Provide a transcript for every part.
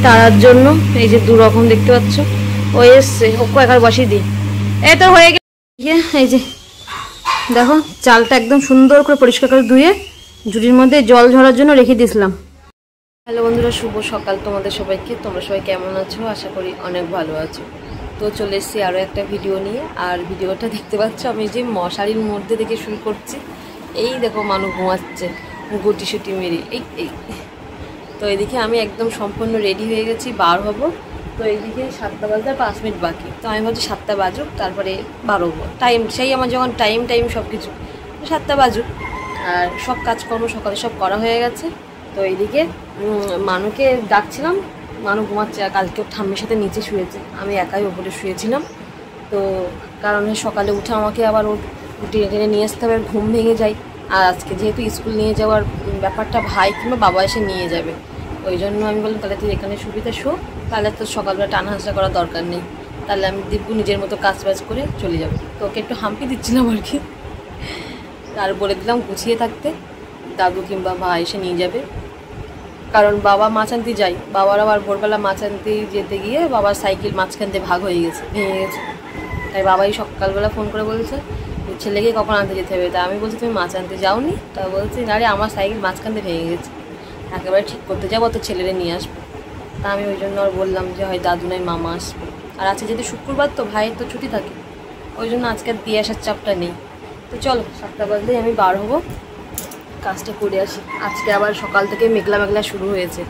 তারার জন্য এই যে দু রকম দেখতে পাচ্ছ, ও এসছে, ওকে একবার বসিয়ে দিই। এই তো হয়ে গেছে। এই যে দেখো চালটা একদম সুন্দর করে পরিষ্কার করে ধুয়ে ঝুড়ির মধ্যে জল ঝরার জন্য রেখে দিয়েছিলাম। হ্যালো বন্ধুরা, শুভ সকাল তোমাদের সবাইকে। তোমরা সবাই কেমন আছো? আশা করি অনেক ভালো আছো। তো চলে এসেছি আরও একটা ভিডিও নিয়ে। আর ভিডিওটা দেখতে পাচ্ছ আমি যে মশারির মধ্যে থেকে শুরু করছি। এই দেখো মানুষ ঘুমাচ্ছে গুটি সুটি মেরে। এই তো এদিকে আমি একদম সম্পূর্ণ রেডি হয়ে গেছি, বার হব। তো এইদিকে 7টা বাজতে 5 মিনিট বাকি। তো আমি ভাবছি 7টা বাজুক, তারপরে বার হবো। টাইম সেই আমার যখন টাইম সব কিছু 7টা বাজুক। আর সব কাজকর্ম সকালে সব করা হয়ে গেছে। তো এইদিকে মানুকে ডাকছিলাম, মানু ঘুমাচ্ছে। আর কালকেও ঠাম্মির সাথে নিচে শুয়েছে, আমি একাই ওপরে শুয়েছিলাম। তো কারণ সকালে উঠে আমাকে আবার ওর টেনে টেনে নিয়ে আসতে হবে, ঘুম ভেঙে যায়। আর আজকে যেহেতু স্কুল নিয়ে যাওয়ার ব্যাপারটা ভাই কিংবা বাবা এসে নিয়ে যাবে, ওই জন্য আমি বললাম তাহলে তুই এখানে সুবিধা শো, তাহলে তো সকালবেলা টানা হাসা করার দরকার নেই। তাহলে আমি দিব্যু নিজের মতো কাজ বাজ করে চলে যাবো। তো ওকে একটু হাম্পি দিচ্ছিলাম আর কি। আর বলে দিলাম গুছিয়ে থাকতে, দাদু কিংবা ভাই এসে নিয়ে যাবে। কারণ বাবা মাছ আনতে যায়, বাবার আবার ভোরবেলা মাছ আনতে যেতে গিয়ে বাবার সাইকেল মাঝখান দিয়ে ভাগ হয়ে গেছে, ভেঙে গেছে। তাই বাবাই সকালবেলা ফোন করে বলছে ছেলেকে কখন আনতে যেতে হবে। তা আমি বলছি তুমি মাছ আনতে যাওনি? তা বলছি না রে, আমার সাইকেল মাঝখান দিয়ে ভেঙে গেছে, একেবারে ঠিক করতে যাবো, তো ছেলেরে নিয়ে আসবো। তা আমি ওই জন্য আর বললাম যে হয় দাদু নয় মামা আসবে। আর আজকে যেহেতু শুক্রবার, তো ভাইয়ের তো ছুটি থাকে, ওই জন্য আজকে দিয়ে আসার চাপটা নেই। তো চলো 7টা বাজলেই আমি বার হবো, কাজটা করে আসি। আজকে আবার সকাল থেকে মেঘলা মেঘলা শুরু হয়েছে,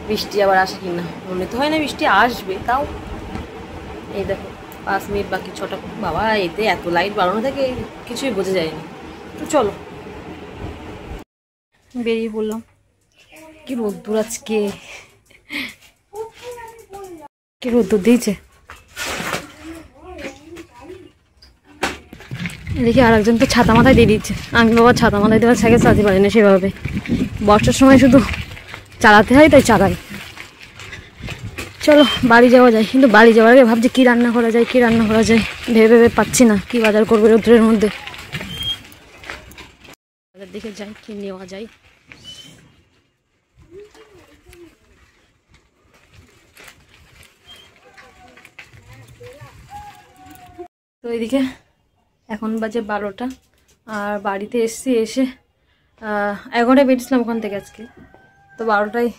বৃষ্টি আবার আসে কি না, মনে তো হয় না বৃষ্টি আসবে। তাও এই দেখো 5 মিনিট বাকি, 6টা। বাবা এতে এত লাইট বাড়ানো থাকে, কিছুই বোঝা যায়নি। তো চলো বেরিয়ে পড়লাম। কি রোদ্দুর আজকে, কি রোদ্দুর দিয়েছে। এদিকে আর একজন তো ছাতা মাথায় দিয়ে দিচ্ছে। আমি বাবা ছাতা মাথায় দেওয়ার সাইকেল চালাতে পারি না সেভাবে, বর্ষার সময় শুধু চালাতে হয়, তাই চালাই। চলো বাড়ি যাওয়া যায়। কিন্তু বাড়ি যাওয়ার আগে ভাবছি কী রান্না করা যায়, কী রান্না করা যায়, ভেবে ভেবে পাচ্ছি না কি বাজার করবো রোদ্রের মধ্যে। বাজার দিকে যাই, কি নেওয়া যায়। তো এদিকে এখন বাজে 12টা, আর বাড়িতে এসছি, এসে 11টায় বেরিয়েছিলাম ওখান থেকে আজকে। তো 12টায়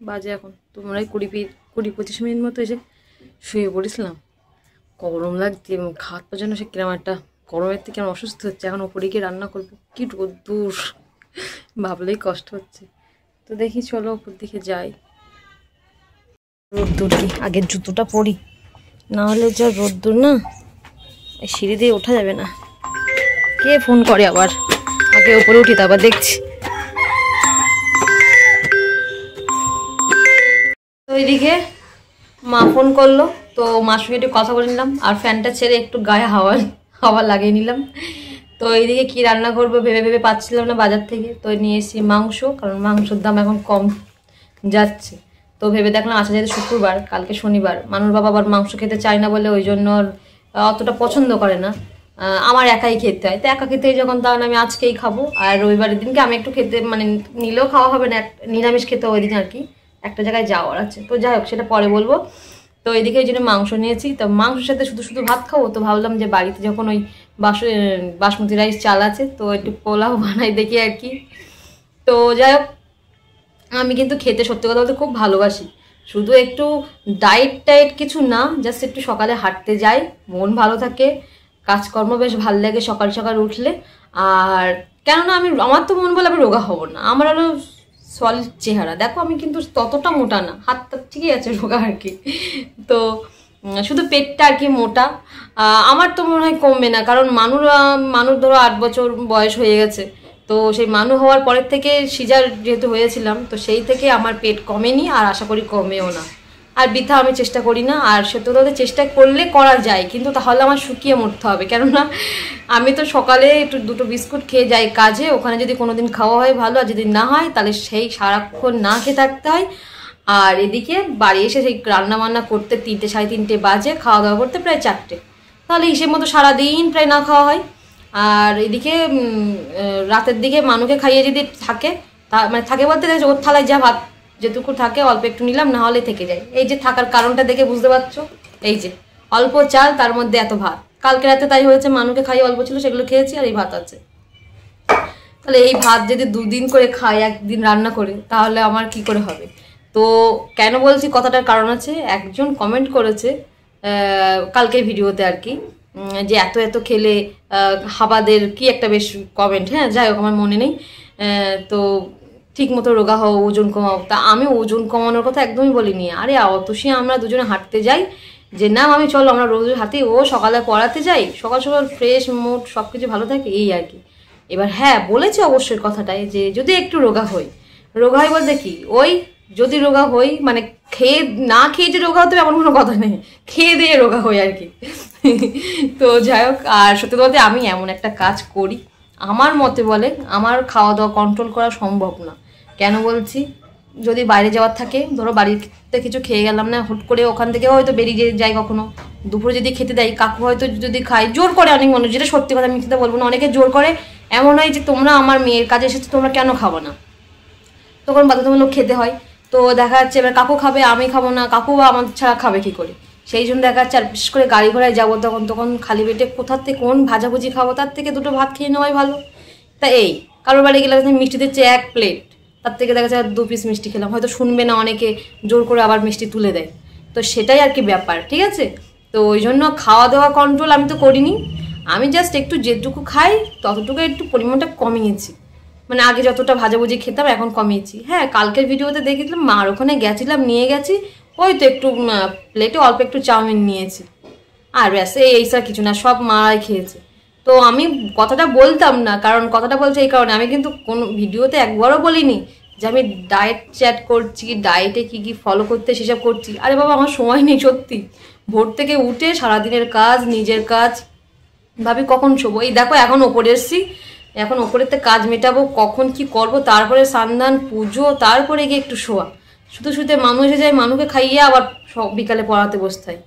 বাজে এখন, তো মনে হয় 20-25 মিনিট মতো এসে শুয়ে পড়েছিলাম। গরম লাগছে, খাওয়ার পর জন্য সে কিরম একটা গরমের থেকে আমার অসুস্থ হচ্ছে। এখন ওপরে গিয়ে রান্না করবো, কি রোদ্দুর, ভাবলেই কষ্ট হচ্ছে। তো দেখি চলো ওপর দিকে যাই। রোদ্দুর কি, আগের জুতোটা পরি, না হলে যা রোদ্দুর না, সিঁড়ি দিয়ে ওঠা যাবে না। কে ফোন করে আবার, আগে ওপরে উঠি তারপর দেখছি। তো এইদিকে মা ফোন করলো, তো মার সঙ্গে একটু কথা বলে নিলাম, আর ফ্যানটা ছেড়ে একটু গায়ে হাওয়া লাগিয়ে নিলাম। তো এইদিকে কি রান্না করবো ভেবে ভেবে পাচ্ছিলাম না বাজার থেকে। তো নিয়ে এসেছি মাংস, কারণ মাংসের দাম এখন কম যাচ্ছে। তো ভেবে দেখলাম আচ্ছা যেহেতু শুক্রবার, কালকে শনিবার, মানুষ বাবা আবার মাংস খেতে চায় না বলে ওই জন্য অতটা পছন্দ করে না, আমার একাই খেতে হয়। তো একা খেতে যখন, তাহলে আমি আজকেই খাবো। আর রবিবারের দিনকে আমি একটু খেতে মানে নিলেও খাওয়া হবে না, নিরামিষ খেতে ওই দিন আর কি, একটা জায়গায় যাওয়ার আছে। তো যাই হোক সেটা পরে বলবো। তো এইদিকে ওই জন্য মাংস নিয়েছি। তো মাংসের সাথে শুধু শুধু ভাত খাবো, তো ভাবলাম যে বাড়িতে যখন ওই বাসমতি রাইস চাল আছে, তো একটু পোলাও বানাই দেখি আর কি। তো যাই হোক, আমি কিন্তু খেতে সত্যি কথা বলতে খুব ভালোবাসি। শুধু একটু ডায়েট কিছু না, জাস্ট একটু সকালে হাঁটতে যাই, মন ভালো থাকে, কাজকর্ম বেশ ভালো লাগে সকাল সকাল উঠলে। আর কেননা আমার তো মন বলে আমি রোগা হব না, আমার হলো সলিড চেহারা, দেখো আমি কিন্তু ততটা মোটা না, হাতটা ঠিকই আছে, রোগা আর কি। তো শুধু পেটটা আর কি মোটা। আমার তো মনে হয় কমবে না, কারণ মানুষ ধরো 8 বছর বয়স হয়ে গেছে। তো সেই মানুষ হওয়ার পরের থেকে সিজার যেহেতু হয়েছিলাম, তো সেই থেকে আমার পেট কমেনি, আর আশা করি কমেও না। আর বৃথা আমি চেষ্টা করি না। আর সত্যি কথা চেষ্টা করলে করা যায়, কিন্তু তাহলে আমার শুকিয়ে মরতে হবে। কেননা আমি তো সকালে একটু 2টো বিস্কুট খেয়ে যাই কাজে, ওখানে যদি কোনো দিন খাওয়া হয় ভালো, আর যদি না হয় তাহলে সেই সারাক্ষণ না খেয়ে থাকতে হয়। আর এদিকে বাড়ি এসে সেই রান্না বান্না করতে 3টে 3:30 বাজে, খাওয়া দাওয়া করতে প্রায় 4টে, তাহলে হিসেব মতো সারাদিন প্রায় না খাওয়া হয়। আর এদিকে রাতের দিকে মানুকে খাইয়ে যদি থাকে, মানে থাকে বলতে ওর থালায় যা ভাত যেটুকু থাকে অল্প একটু নিলাম, না হলে থেকে যায়। এই যে থাকার কারণটা দেখে বুঝতে পারছো, এই যে অল্প চাল তার মধ্যে এত ভাত। কালকে রাতে তাই হয়েছে, মানুকে খাই অল্প ছিল সেগুলো খেয়েছি, আর এই ভাত আছে। তাহলে এই ভাত যদি 2 দিন করে খাই, একদিন রান্না করে, তাহলে আমার কি করে হবে? তো কেন বলছি কথাটার কারণ আছে। একজন কমেন্ট করেছে কালকের ভিডিওতে আর কি, যে এত এত খেলে হাবাদের কি একটা বেশ কমেন্ট, হ্যাঁ যাই হোক আমার মনে নেই। তো ঠিক মতো রোগা হও, ওজন কমাও। তা আমি ওজন কমানোর কথা একদমই বলিনি। আরে অতসী আমরা দুজনে হাঁটতে যাই, যে না আমি চলো আমরা রোজ হাঁটি, ও সকালে পড়াতে যাই, সকাল সকাল ফ্রেশ মুড সব কিছু ভালো থাকে, এই আর কি। এবার হ্যাঁ বলেছি অবশ্যই কথাটাই, যে যদি একটু রোগা হই, রোগা হই বলতে কি, ওই যদি রোগা হই মানে খেয়ে না খেয়ে যে রোগা হতে এমন কোনো কথা নেই, খেয়ে দিয়ে রোগা হই আর কি। তো যাই হোক, আর সত্যি বলতে আমি এমন একটা কাজ করি, আমার মতে বলে আমার খাওয়া দাওয়া কন্ট্রোল করা সম্ভব না। কেন বলছি, যদি বাইরে যাওয়ার থাকে, ধরো বাড়িতে কিছু খেয়ে গেলাম না, হুট করে ওখান থেকে হয়তো বেরিয়ে যাই কখনো, দুপুরে যদি খেতে দেয়, কাকু হয়তো যদি খাই, জোর করে অনেক মানুষ, যেটা সত্যি কথা আমি খেতে বলবো না, অনেকে জোর করে, এমন হয় যে তোমরা আমার মেয়ের কাজে এসেছো, তোমরা কেন খাবো না, তখন বাধ্যতামূলক খেতে হয়। তো দেখা যাচ্ছে এবার কাকু খাবে, আমি খাবো না, কাকু আমার ছাড়া খাবে কি করে, সেই জন্য দেখা যাচ্ছে। আর বিশেষ করে গাড়ি ঘোড়ায় যাবো, তখন খালি পেটে কোথার থেকে কোন ভাজাভুজি খাবো, তার থেকে 2টো ভাত খেয়ে নেওয়াই ভালো। তা এই কারোর বাড়ি গেলে মিষ্টি দিচ্ছে 1 প্লেট, তার থেকে দেখা যাচ্ছে 2 পিস মিষ্টি খেলাম, হয়তো শুনবে না, অনেকে জোর করে আবার মিষ্টি তুলে দেয়। তো সেটাই আর কি ব্যাপার, ঠিক আছে। তো ওই জন্য খাওয়া দাওয়া কন্ট্রোল আমি তো করিনি, আমি জাস্ট একটু যেটুকু খাই ততটুকু একটু পরিমাণটা কমিয়েছি, মানে আগে যতটা ভাজাভুজি খেতাম এখন কমিয়েছি। হ্যাঁ কালকের ভিডিওতে দেখেছিলাম মার ওখানে গেছিলাম, নিয়ে গেছি, ওই তো একটু প্লেটে অল্প একটু চাউমিন নিয়েছি, আর ব্যাস এইসব কিছু না, সব মারাই খেয়েছে। তো আমি কথাটা বলতাম না, কারণ কথাটা বলছে এই কারণে, আমি কিন্তু কোনো ভিডিওতে একবারও বলিনি যে আমি ডায়েট চ্যাট করছি, ডায়েটে কী কী ফলো করতে সেসব করছি। আরে বাবা আমার সময় নেই সত্যি, ভোর থেকে উঠে সারাদিনের কাজ, নিজের কাজ, ভাবি কখন শোবো। এই দেখো এখন ওপরে এসছি, এখন ওপরেতে কাজ মেটাবো, কখন কি করব, তারপরে সান্দান পুজো, তারপরে গিয়ে একটু শোয়া। শুধু শুধু মানুষ এসে যায়, মানুষকে খাইয়ে আবার বিকালে পড়াতে বসতে হয়।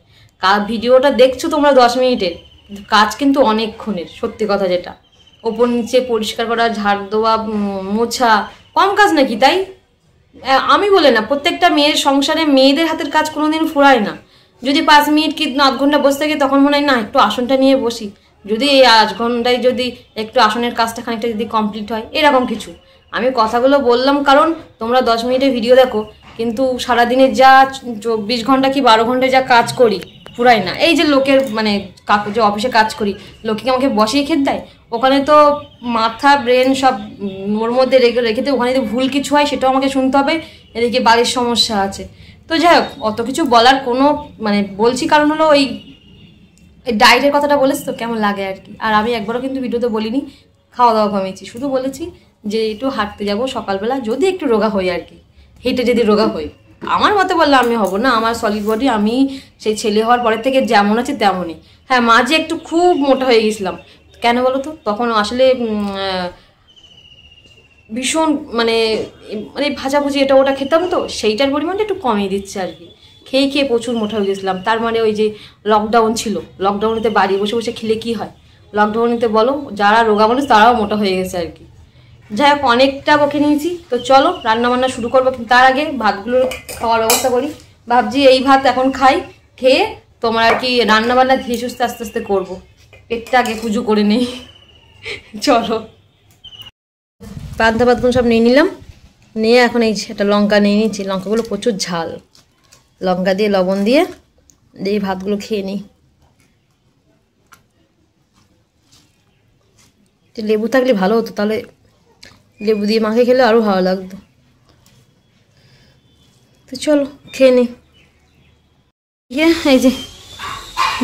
ভিডিওটা দেখছো তোমরা 10 মিনিটের, কাজ কিন্তু অনেকক্ষণের, সত্যি কথা যেটা। ওপর নিচে পরিষ্কার করা, ঝাড় দেওয়া, মোছা, কম কাজ নাকি? তাই আমি বলে না, প্রত্যেকটা মেয়ের সংসারে মেয়েদের হাতের কাজ কোনোদিন ফুরায় না। যদি 5 মিনিট কি 8 ঘন্টা বসে থাকি, তখন মনে হয় না একটু আসনটা নিয়ে বসি, যদি এই 8 ঘন্টায় যদি একটু আসনের কাজটা খানিকটা যদি কমপ্লিট হয়, এরকম কিছু। আমি কথাগুলো বললাম কারণ তোমরা 10 মিনিটের ভিডিও দেখো, কিন্তু সারাদিনে যা 24 ঘন্টা কি 12 ঘন্টায় যা কাজ করি ফুরাই না। এই যে লোকের মানে কাকু যে অফিসে কাজ করি, লোকে আমাকে বসেই খেতে দেয়, ওখানে তো মাথা ব্রেন সব ওর মধ্যে রেখে দেয়, ওখানে যদি ভুল কিছু হয় সেটাও আমাকে শুনতে হবে, এদিকে বাড়ির সমস্যা আছে। তো যাই হোক, অত কিছু বলার কোনো মানে বলছি কারণ হলো ওই ডায়েটের কথাটা বলেছ তো কেমন লাগে আর কি। আর আমি একবারও কিন্তু ভিডিওতে বলিনি খাওয়া দাওয়া কমিয়েছি, শুধু বলেছি যে একটু হাঁটতে যাব সকালবেলা, যদি একটু রোগা হই আর কি, হেঁটে যদি রোগা হই। আমার মতে বললে আমি হব না, আমার সলিড বডি, আমি সেই ছেলে হওয়ার পরের থেকে যেমন আছে তেমনই। হ্যাঁ মাঝে একটু খুব মোটা হয়ে গেছিলাম, কেন বলো তো, তখন আসলে ভীষণ মানে মানে ভাজাভুজি এটা ওটা খেতাম, তো সেইটার পরিমাণটা একটু কমিয়ে দিচ্ছে আর কি। খেয়ে খেয়ে প্রচুর মোটা হয়ে গেছিলাম। তার মানে ওই যে লকডাউন ছিল, লকডাউনেতে বাড়ি বসে বসে খেলে কি হয়, লকডাউনেতে বলো যারা রোগা মানুষ তারাও মোটা হয়ে গেছে আর কি। যাই হোক অনেকটা বকে নিয়েছি, তো চলো রান্নাবান্না শুরু করবো, কিন্তু তার আগে ভাতগুলো খাওয়ার ব্যবস্থা করি। ভাবছি এই ভাত এখন খাই, খেয়ে তোমার আর কি রান্নাবান্না ধীরে সুস্থে আস্তে আস্তে করবো, পেটটা আগে পুজো করে নেই। চলো পান্তা ভাতগুলো সব নিয়ে নিলাম, নিয়ে এখন এই একটা লঙ্কা নিয়ে নিচ্ছি, লঙ্কাগুলো প্রচুর ঝাল, লঙ্কা দিয়ে লবণ দিয়ে দিয়ে ভাতগুলো খেয়ে নিই। লেবু থাকলে ভালো হতো, তাহলে লেবু দিয়ে মাখে খেলে আরও ভালো লাগতো। তো চলো খেয়ে নিই। এই যে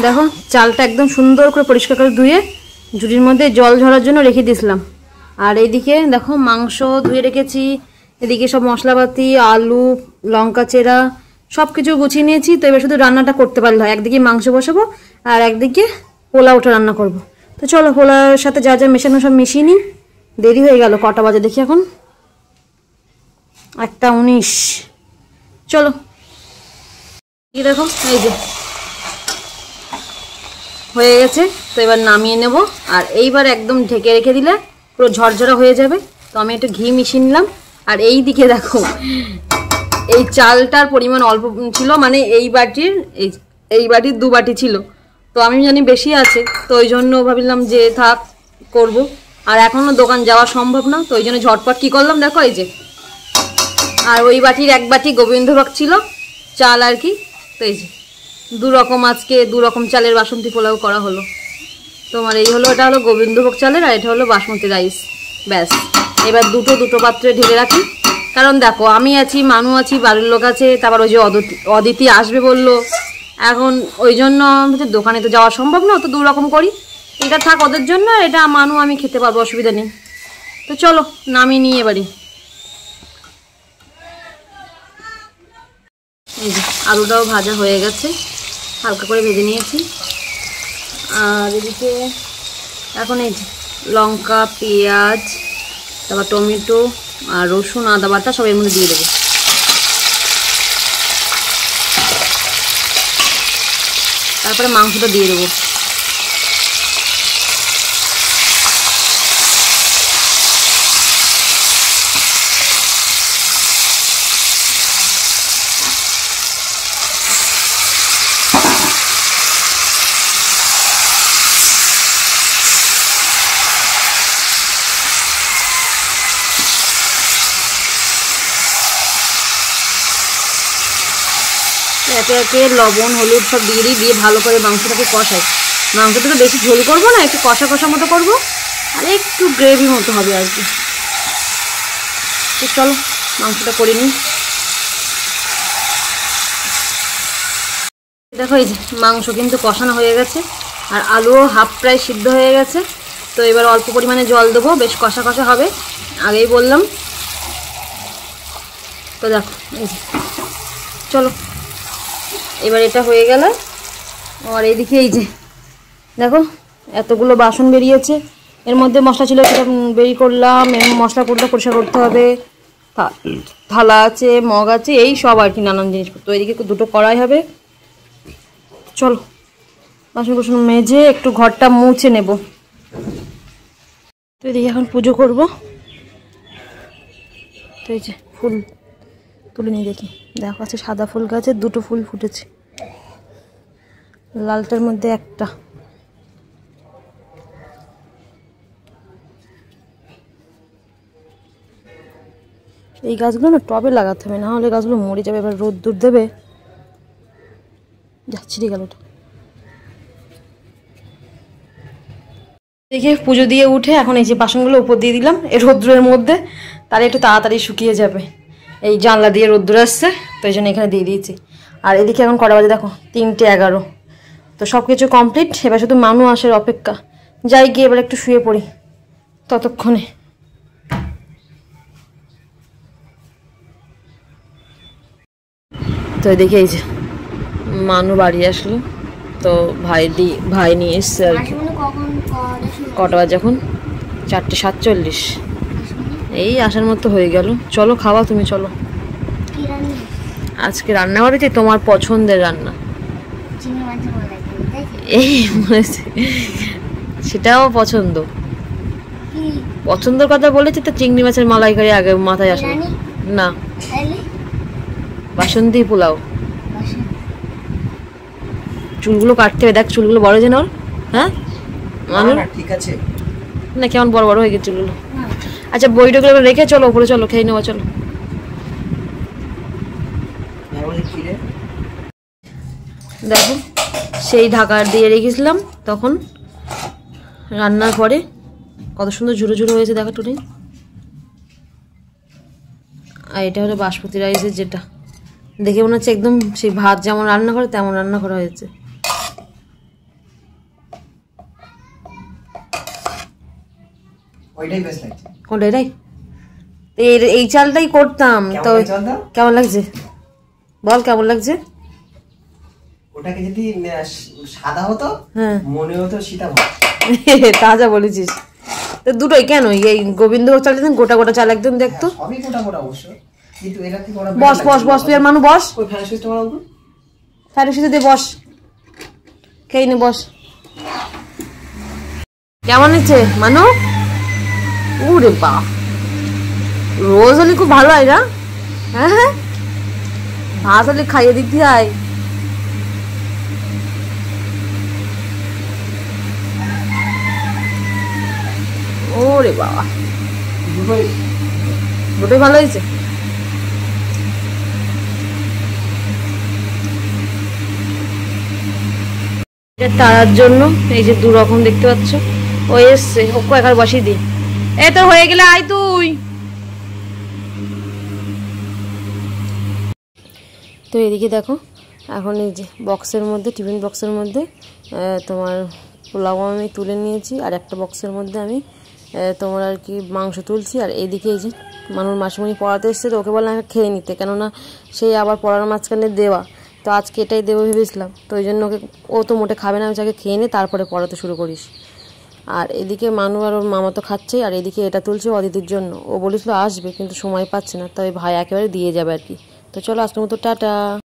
দেখো চালটা একদম সুন্দর করে পরিষ্কার করে ধুয়ে ঝুড়ির মধ্যে জল ঝরার জন্য রেখে দিয়েছিলাম। আর এইদিকে দেখো মাংস ধুয়ে রেখেছি, এদিকে সব মশলাপাতি, আলু, লঙ্কা চেরা সব কিছু গুছিয়ে নিয়েছি। তো এবার শুধু রান্নাটা করতে পারলে হয়, একদিকে মাংস বসাবো আর একদিকে পোলাওটা রান্না করব। তো চলো পোলাওর সাথে যা যা মেশানো সব মিশিয়ে নিই। দেরি হয়ে গেল, কটা বাজে দেখি এখন, 1:19। চলো কি দেখো এই যে হয়ে গেছে, তো এবার নামিয়ে নেব। আর এইবার একদম ঢেকে রেখে দিলে পুরো ঝরঝরা হয়ে যাবে। তো আমি একটু ঘি মিশিয়ে নিলাম। আর এই দিকে দেখো এই চালটার পরিমাণ অল্প ছিল, মানে এই বাটির 2 বাটি ছিল, তো আমি জানি বেশি আছে, তো ওই জন্য ভাবলাম যে থাক করব। আর এখনও দোকান যাওয়া সম্ভব না, তো ওই জন্য ঝটপট কী করলাম দেখো, এই যে। আর ওই বাটির 1 বাটি গোবিন্দভোগ ছিল চাল আর কি, তো এই যে 2 রকম, আজকে 2 রকম চালের বাসন্তী পোলাও করা হলো। তোমার এই হলো, এটা হলো গোবিন্দভোগ চালের, আর এটা হলো বাসমতি রাইস। ব্যাস, এবার দুটো পাত্রে ঢেলে রাখি, কারণ দেখো আমি আছি, মানু আছি, বাড়ির লোক আছে, তারপর ওই যে অদিতি আসবে বললো, এখন ওই জন্য দোকানে তো যাওয়া সম্ভব না, তো 2 রকম করি। এটা থাক ওদের জন্য, এটা মানু আমি খেতে পারবো, অসুবিধা নেই। তো চলো নামিয়ে নিয়ে এবারে। এই যে আলুটাও ভাজা হয়ে গেছে, হালকা করে ভেজে নিয়েছি। আর এদিকে এখন এই যে লঙ্কা, পেঁয়াজ, তারপর টমেটো আর রসুন, আদা বাটা সব এর মধ্যে দিয়ে দেবো। তারপরে মাংসটা দিয়ে দেবো। একে একে লবণ, হলুদ সব দিয়ে ভালো করে মাংসটাকে কষাই। মাংসটা তো বেশি ঝোল করবো না, একটু কষা কষা মতো করবো, আর একটু গ্রেভি মতো হবে আর কি। তো চলো মাংসটা করে নিই। দেখো এই যে মাংস কিন্তু কষানো হয়ে গেছে, আর আলুও হাফ প্রায় সিদ্ধ হয়ে গেছে। তো এবার অল্প পরিমাণে জল দেবো, বেশ কষা কষা হবে, আগেই বললাম। তো দেখো এই যে, চলো এবার এটা হয়ে গেল। আর এইদিকে এই যে দেখো এতগুলো বাসন বেরিয়েছে, এর মধ্যে মশলা ছিল সেটা বেরিয়ে করলাম, এর মশলা পরিষ্কার করতে হবে, থালা আছে, মগ আছে, এই সব আর কি নানান জিনিসপত্র। এদিকে 2টো কড়াই হবে। চলো বাসন কুসন মেজে একটু ঘরটা মুছে নেব। তো এদিকে এখন পুজো করব। তো এই যে ফুল তুলে নিয়ে দেখি, দেখো আছে সাদা ফুল গাছে 2টো ফুল ফুটেছে, লালটার মধ্যে একটা। এই গাছগুলো না টবে লাগাতে হবে, না হলে গাছগুলো মরে যাবে। এবার রোদ দূর দেবে, যা ছিঁড়ে গেল ওটা। দেখে পুজো দিয়ে উঠে এখন এই যে বাসনগুলো উপর দিয়ে দিলাম এই রোদ্রের মধ্যে, তাহলে একটু তাড়াতাড়ি শুকিয়ে যাবে। এই জানলা দিয়ে রোদ্র আসছে, তো এই জন্য এখানে দিয়ে দিয়েছি। আর এদিকে এখন কটা বাজে দেখো, 3:11। তো সব কিছু কমপ্লিট, এবার শুধু মানু আসার অপেক্ষা। যাই গিয়ে এবার একটু শুয়ে পড়ি ততক্ষণে। তো এদিকে এই যে মানু বাড়ি আসলো, তো ভাই নিয়ে এসছে আর কি। কটা বাজে এখন? 4:47। এই আসার মতো হয়ে গেল। চলো খাওয়া, তুমি চলো। আজকে রান্না বাড়িতে তোমার পছন্দের রান্না, এই সেটাও পছন্দের কথা বলেছি তো। চিংড়ি মাছের মালাইকারি আগে মাথায় আসে না, বাসন্তী পোলাও। চুলগুলো কাটতে হবে, দেখ চুলগুলো বড় যেন। হ্যাঁ ঠিক আছে না, কেমন বড় বড় হয়ে গেছে চুলগুলো। আচ্ছা বইটাগুলো রেখে চলো উপরে, চলো খেয়ে নেওয়া, চলো। দেখো সেই ঢাকা দিয়ে রেখেছিলাম তখন, রান্নার পরে কত সুন্দর ঝুরো ঝুরো হয়েছে দেখো টুনি। আর এটা হলো বাসমতি রাইসের, যেটা দেখে মনে হচ্ছে একদম সেই ভাত যেমন রান্না করে তেমন রান্না করা হয়েছে। কোনটা? এটাই, এই চালটাই করতাম। তো কেমন লাগছে বল, কেমন লাগছে? ওটাকে যদি সাদা হতো, মনে হতো সীতাভোগ। তাজা বলেছিস তো। দুটোই কেন, এই গোবিন্দভোগ চাল দিতেন গোটা গোটা চাল একদম দেখতো। সবই গোটা গোটা অবশ্য, কিন্তু এটা কি করা। বস বস বস, তুই আর মানু বস। ওই ফ্যান সুইচটা মারো তো, ফ্যান সুইচ দিয়ে বস, খেয়ে নে বস। কেমন হচ্ছে মানু? উরে বাপ, রোজ হলে খুব ভালো হয় না? হ্যাঁ হ্যাঁ ভাত হলে খাইয়ে দিতে হয়। ওরে বাবা, দুটোই ভালো হয়েছে। এটা তারার জন্য এই যে 2 রকম দেখতে পাচ্ছ। ও এসছে, ওকে একবার বসিয়ে দিই। এই তো হয়ে গেলে আয় তুই। তো এদিকে দেখো, এখন এই যে বক্সের মধ্যে, টিফিন বক্সের মধ্যে তোমার পোলাও আমি তুলে নিয়েছি, আর একটা বক্সের মধ্যে আমি তোমার আর কি মাংস তুলছি। আর এইদিকে এই যে মানুষ মাসিমণি পড়াতে এসছে, তো ওকে বললাম খেয়ে নিতে, কেননা সেই আবার পড়ার মাঝখানে দেওয়া, তো আজকে এটাই দেবো ভেবেছিলাম। তো ওই জন্য ওকে, ও তো মোটে খাবে না, আমি যাকে খেয়ে নিই তারপরে পড়াতে শুরু করিস। আর এদিকে মানু আর ওর মামা তো খাচ্ছেই, আর এদিকে এটা তুলছে অদিতির জন্য। ও বলেছিল আসবে কিন্তু সময় পাচ্ছে না, তবে ভাই একেবারে দিয়ে যাবে আর কি। তো চলো আজকের মতো টাটা।